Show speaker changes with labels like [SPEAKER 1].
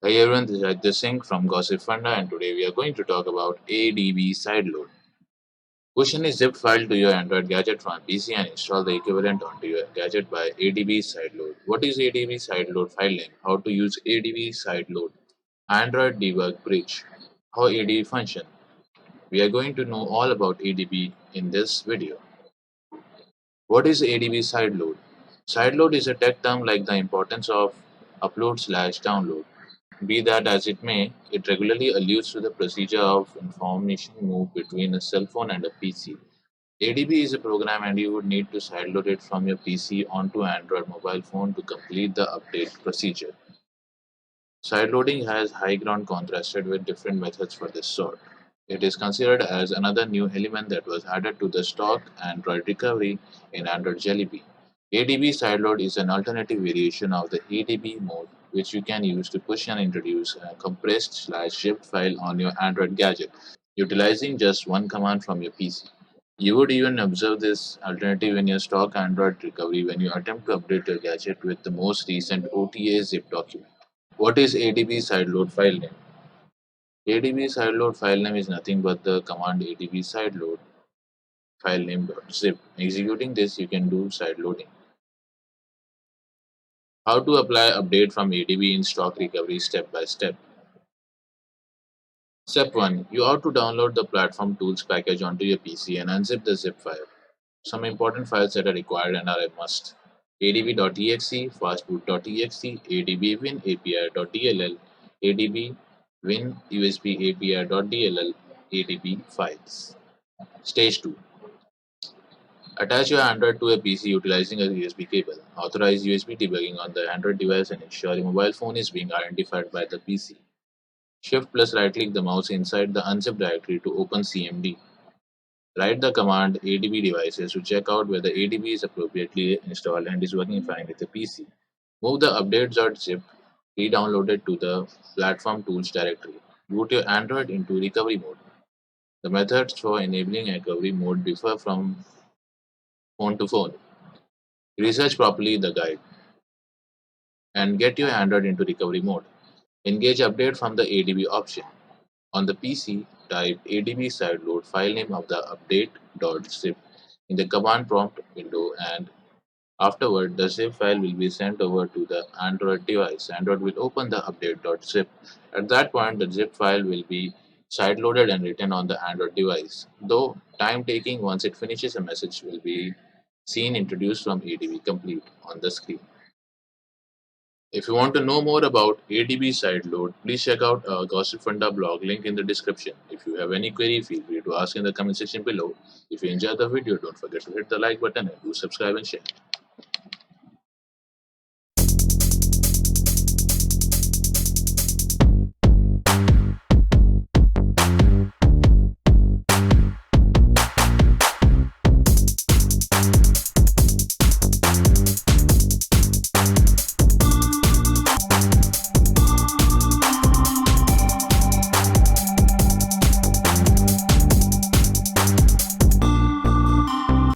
[SPEAKER 1] Hey everyone, this is Ajay Singh from Gossip Funda, and today we are going to talk about ADB Sideload. Push any zip file to your Android gadget from PC and install the equivalent onto your gadget by ADB Sideload. What is ADB Sideload file name? How to use ADB Sideload? Android debug bridge. How ADB function? We are going to know all about ADB in this video. What is ADB Sideload? Sideload is a tech term like the importance of upload/download. Be that as it may, it regularly alludes to the procedure of information moved between a cell phone and a PC. ADB is a program and you would need to sideload it from your PC onto an Android mobile phone to complete the update procedure. Sideloading has high ground contrasted with different methods for this sort. It is considered as another new element that was added to the stock Android recovery in Android Jelly Bean. ADB sideload is an alternative variation of the ADB mode which you can use to push and introduce a compressed/zipped file on your Android gadget, utilizing just one command from your PC. You would even observe this alternative in your stock Android recovery when you attempt to update your gadget with the most recent OTA zip document. What is ADB sideload file name? ADB sideload file name is nothing but the command ADB sideload filename.zip. Executing this, you can do sideloading. How to apply update from ADB in stock recovery step by step. Step 1. You ought to download the platform tools package onto your PC and unzip the zip file. Some important files that are required and are a must. adb.exe, fastboot.exe, adb win api.dll, adb win usb api.dll, adb files. Stage 2. Attach your Android to a PC utilizing a USB cable. Authorize USB debugging on the Android device and ensure your mobile phone is being identified by the PC. Shift plus right click the mouse inside the unzip directory to open CMD. Write the command ADB devices to check out whether ADB is appropriately installed and is working fine with the PC. Move the update.zip re-downloaded to the platform tools directory. Boot your Android into recovery mode. The methods for enabling recovery mode differ from phone to phone. Research properly the guide and get your Android into recovery mode. Engage update from the ADB option. On the PC, type ADB sideload file name of the update.zip in the command prompt window, and afterward the zip file will be sent over to the Android device. Android will open the update.zip. At that point, the zip file will be sideloaded and written on the Android device. Though time taking, once it finishes, a message will be seen introduced from ADB complete on the screen. If you want to know more about ADB Sideload, please check out our Gossip Funda blog link in the description. If you have any query, feel free to ask in the comment section below. If you enjoyed the video, don't forget to hit the like button and do subscribe and share.